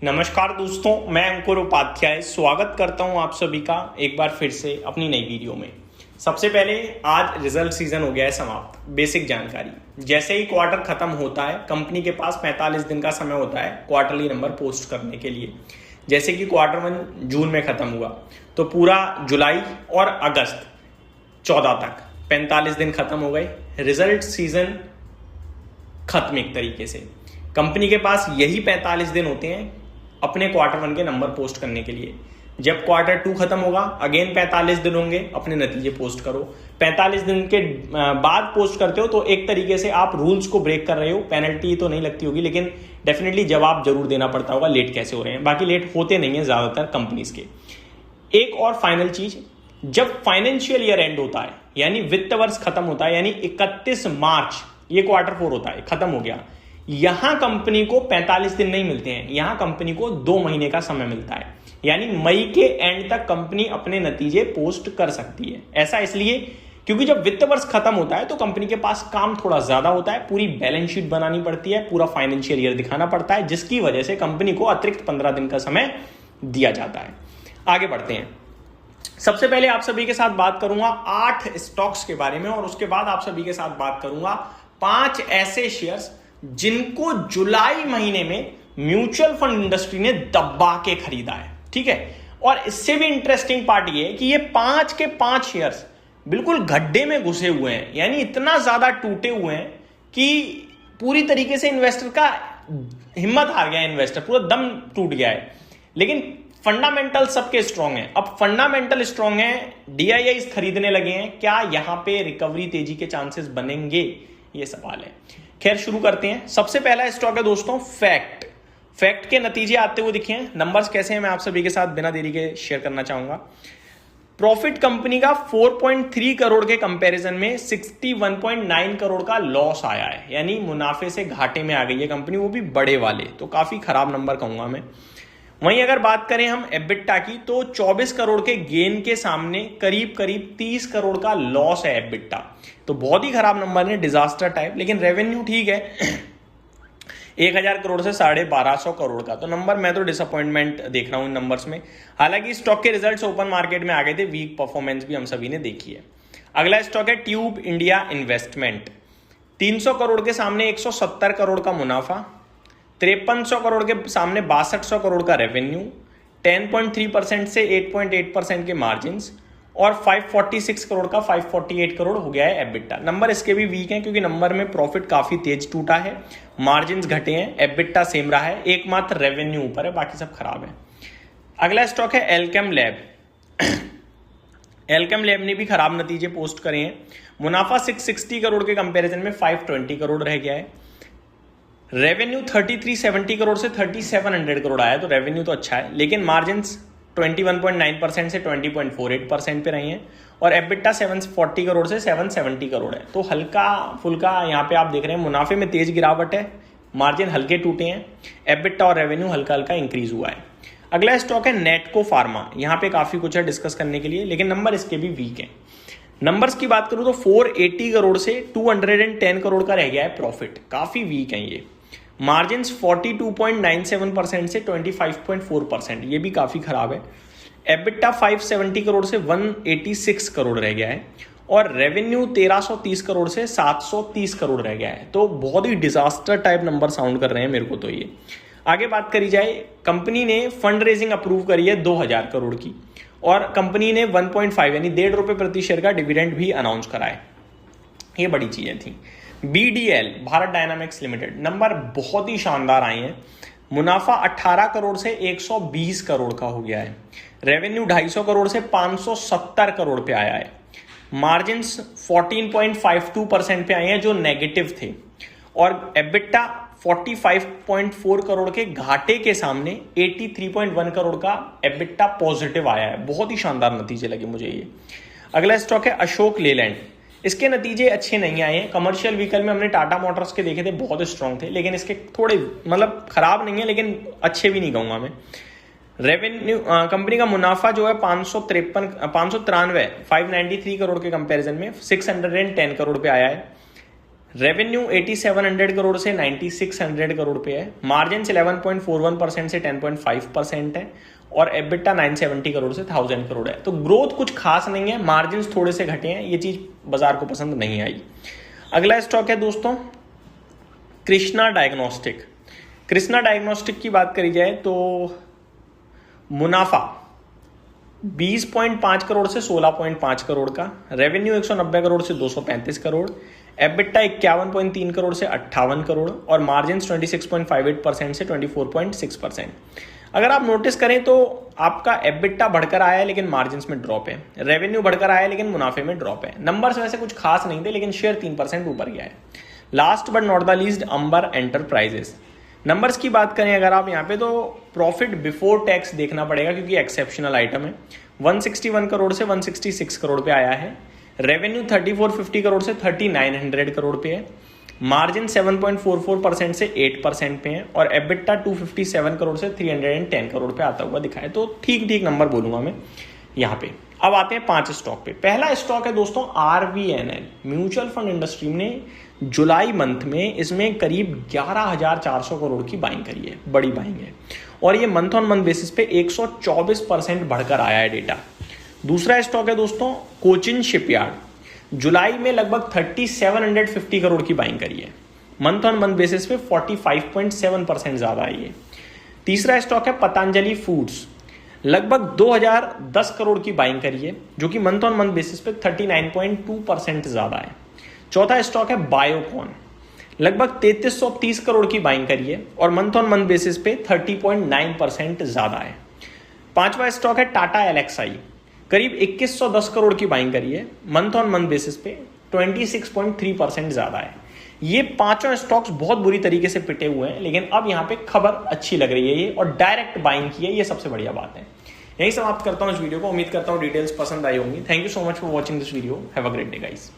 नमस्कार दोस्तों, मैं अंकुर उपाध्याय स्वागत करता हूं आप सभी का एक बार फिर से अपनी नई वीडियो में। सबसे पहले आज रिजल्ट सीजन हो गया है समाप्त। बेसिक जानकारी, जैसे ही क्वार्टर खत्म होता है कंपनी के पास 45 दिन का समय होता है क्वार्टरली नंबर पोस्ट करने के लिए। जैसे कि क्वार्टर 1 जून में खत्म हुआ तो पूरा जुलाई और अगस्त 14 तक 45 दिन खत्म हो गए। रिजल्ट सीजन खत्म एक तरीके से। कंपनी के पास यही 45 दिन होते हैं अपने क्वार्टर 1 के नंबर पोस्ट करने के लिए। जब क्वार्टर 2 खत्म होगा अगेन 45 दिन होंगे, अपने नतीजे पोस्ट करो। 45 दिन के बाद पोस्ट करते हो तो एक तरीके से आप रूल्स को ब्रेक कर रहे हो। पेनल्टी तो नहीं लगती होगी लेकिन डेफिनेटली जवाब जरूर देना पड़ता होगा लेट कैसे हो रहे हैं। बाकी लेट होते नहीं है ज्यादातर कंपनीज के। एक और फाइनल चीज, जब फाइनेंशियल ईयर एंड होता है यानी वित्त वर्ष खत्म होता है, यानी 31 मार्च ये क्वार्टर 4 होता है, खत्म हो गया, यहां कंपनी को 45 दिन नहीं मिलते हैं, यहां कंपनी को 2 महीने का समय मिलता है। यानी मई के एंड तक कंपनी अपने नतीजे पोस्ट कर सकती है। ऐसा इसलिए क्योंकि जब वित्त वर्ष खत्म होता है तो कंपनी के पास काम थोड़ा ज्यादा होता है, पूरी बैलेंस शीट बनानी पड़ती है, पूरा फाइनेंशियल ईयर दिखाना पड़ता है, जिसकी वजह से कंपनी को अतिरिक्त 15 दिन का समय दिया जाता है। आगे बढ़ते हैं। सबसे पहले आप सभी के साथ बात करूंगा 8 स्टॉक्स के बारे में और उसके बाद आप सभी के साथ बात करूंगा 5 ऐसे शेयर्स जिनको जुलाई महीने में म्यूचुअल फंड इंडस्ट्री ने दबा के खरीदा है। ठीक है, और इससे भी इंटरेस्टिंग पार्ट ये है कि ये 5 के 5 शेयर्स बिल्कुल गड्ढे में घुसे हुए हैं, यानी इतना ज्यादा टूटे हुए हैं कि पूरी तरीके से इन्वेस्टर का हिम्मत हार गया है, इन्वेस्टर पूरा दम टूट गया है। लेकिन फंडामेंटल सबके स्ट्रांग है। अब फंडामेंटल स्ट्रांग है, डीआईआई खरीदने लगे हैं, क्या यहां पे रिकवरी तेजी के चांसेस बनेंगे, ये सवाल है। खैर शुरू करते हैं। सबसे पहला स्टॉक है दोस्तों फैक्ट। फैक्ट के नतीजे आते हुए दिखे हैं। नंबर्स कैसे हैं मैं आप सभी के साथ बिना देरी के शेयर करना चाहूंगा। प्रॉफिट कंपनी का 4.3 करोड़ के कंपैरिजन में 61.9 करोड़ का लॉस आया है, यानी मुनाफे से घाटे में आ गई है कंपनी, वो भी बड़े वाले, तो काफी खराब नंबर कहूंगा मैं। वहीं अगर बात करें हम एबिटा की तो 24 करोड़ के गेन के सामने करीब करीब 30 करोड़ का लॉस है एबिटा, तो बहुत ही खराब नंबर है, डिजास्टर टाइप। लेकिन रेवेन्यू ठीक है 1000 करोड़ से 1250 करोड़ का, तो नंबर मैं तो डिसअपॉइंटमेंट देख रहा हूं इन नंबर्स में। हालांकि स्टॉक के रिजल्ट्स ओपन मार्केट में आ गए थे, वीक परफॉर्मेंस भी हम सभी ने देखी है। अगला स्टॉक है ट्यूब इंडिया इन्वेस्टमेंट। 300 करोड़ के सामने 170 करोड़ का मुनाफा, 5300 करोड़ के सामने 6200 करोड़ का रेवेन्यू, 10.3% से 8.8% के मार्जिन और 546 करोड़ का 548 करोड़ हो गया है एबिटा। नंबर इसके भी वीक हैं क्योंकि नंबर में प्रॉफिट काफी तेज टूटा है, मार्जिन घटे हैं, एबिटा सेम रहा है, एकमात्र रेवेन्यू ऊपर है, बाकी सब खराब है। अगला स्टॉक है एल्केम लैब। एल्केम लैब ने भी खराब नतीजे पोस्ट करे हैं। मुनाफा 660 करोड़ के कंपेरिजन में 520 करोड़ रह गया है। रेवेन्यू 3370 करोड़ से 3700 करोड़ आया, तो रेवेन्यू तो अच्छा है, लेकिन मार्जिन 21.9% से 20.48% पे रही हैं और एबिटा 740 करोड़ से 770 करोड़ है, तो हल्का फुल्का यहाँ पे आप देख रहे हैं मुनाफे में तेज गिरावट है, मार्जिन हल्के टूटे हैं, एबिटा और रेवेन्यू हल्का हल्का इंक्रीज हुआ है। अगला स्टॉक है नेटको फार्मा। यहाँ पे काफी कुछ है डिस्कस करने के लिए, लेकिन नंबर इसके भी वीक है। नंबर्स की बात करूं तो 480 करोड़ से 210 करोड़ का रह गया है प्रॉफिट, काफी वीक है ये। मार्जिन 42.97% से 25.4%, ये भी काफी खराब है। एबिटा 570 करोड़ से 186 करोड़ रह गया है और रेवेन्यू 1330 करोड़ से 730 करोड़ रह गया है, तो बहुत ही डिजास्टर टाइप नंबर साउंड कर रहे हैं मेरे को तो ये। आगे बात करी जाए, कंपनी ने फंड रेजिंग अप्रूव करी है 2000 करोड़ की और कंपनी ने 1.5 यानी ₹1.5 प्रति शेयर का डिविडेंड भी अनाउंस करा है, ये बड़ी चीजें थी। BDL Bharat dynamics limited, number बहुत ही शानदार आए हैं। मुनाफा 18 करोड़ से 120 करोड़ का हो गया है, रेवेन्यू 250 करोड़ से 570 करोड़ पे आया है, मार्जिन 14.52% पे आए हैं जो नेगेटिव थे और एबिटा 45.4 करोड़ के घाटे के सामने 83.1 करोड़ का एबिटा पॉजिटिव आया है, बहुत ही शानदार नतीजे लगे मुझे ये। अगला स्टॉक है अशोक लेलैंड। इसके नतीजे अच्छे नहीं आए हैं। कमर्शियल व्हीकल में हमने टाटा मोटर्स के देखे थे, बहुत स्ट्रांग थे, लेकिन इसके थोड़े मतलब खराब नहीं है लेकिन अच्छे भी नहीं कहूंगा मैं। रेवेन्यू कंपनी का मुनाफा जो है 593 करोड़ के कंपैरिजन में 610 करोड़ पे आया है। रेवेन्यू 8700 करोड़ से 9600 करोड़ पे है। मार्जिन 11.41% से 10.5% है और एबिटा 970 करोड़ से 1000 करोड़ है। तो ग्रोथ कुछ खास नहीं है, मार्जिन थोड़े से घटे हैं, ये चीज बाजार को पसंद नहीं आई। अगला स्टॉक है दोस्तों कृष्णा डायग्नोस्टिक। कृष्णा डायग्नोस्टिक की बात करी जाए तो मुनाफा 20.5 करोड़ से 16.5 करोड़ का, रेवेन्यू 190 करोड़ से 235 करोड़, एबिटा 51.3 करोड़ से 58 करोड़ और मार्जिन 26.58% से 24.6%। अगर आप नोटिस करें तो आपका एबिटा बढ़कर आया है लेकिन मार्जिन में ड्रॉप है, रेवेन्यू बढ़कर आया है लेकिन मुनाफे में ड्रॉप है। नंबर्स वैसे कुछ खास नहीं थे लेकिन शेयर 3% ऊपर गया है। Last but not the least Amber Enterprises. Numbers की बात करें अगर आप यहाँ पे तो प्रॉफिट बिफोर टैक्स देखना पड़ेगा क्योंकि एक्सेप्शनल आइटम है। 161 करोड़ से 166 करोड़ पे आया है, रेवेन्यू 3450 करोड़ से 3900 करोड़ पे है, मार्जिन 7.44% से 8% पे है और एबिटा 257 करोड़ से 310 करोड़ पे आता हुआ दिखा है। तो ठीक ठीक नंबर बोलूंगा मैं यहाँ पे। अब आते हैं 5 स्टॉक पे। पहला स्टॉक है दोस्तों RVNL। म्यूचुअल फंड इंडस्ट्री ने जुलाई मंथ में इसमें करीब 11,400 करोड़ की बाइंग करी है, बड़ी बाइंग है और ये मंथ ऑन मंथ बेसिस पे 124% बढ़कर आया है डेटा। दूसरा स्टॉक है दोस्तों कोचिन शिपयार्ड। जुलाई में लगभग 3750 करोड़ की बाइंग करी है, मंथ ऑन मंथ बेसिस पे 45.7% ज्यादा है ये। तीसरा स्टॉक है पतंजलि फूड्स, लगभग 2010 करोड़ की बाइंग करी है जो कि मंथ ऑन मंथ बेसिस पे 39.2% ज्यादा है। चौथा स्टॉक है बायोकॉन, लगभग 3330 करोड़ की बाइंग करी है और मंथ ऑन मंथ बेसिस पे 30.9% ज्यादा है। पांचवा स्टॉक है टाटा एलेक्साई, करीब 2110 करोड़ की बाइंग करी है, मंथ ऑन मंथ बेसिस पे 26.3% ज्यादा है। ये पांचों स्टॉक्स बहुत बुरी तरीके से पिटे हुए हैं लेकिन अब यहाँ पे खबर अच्छी लग रही है ये और डायरेक्ट बाइंग की है, ये सबसे बढ़िया बात है। यही समाप्त करता हूँ इस वीडियो को। उम्मीद करता हूँ डिटेल्स पसंद आई होंगी। Thank you so much for watching this video. Have a great day guys.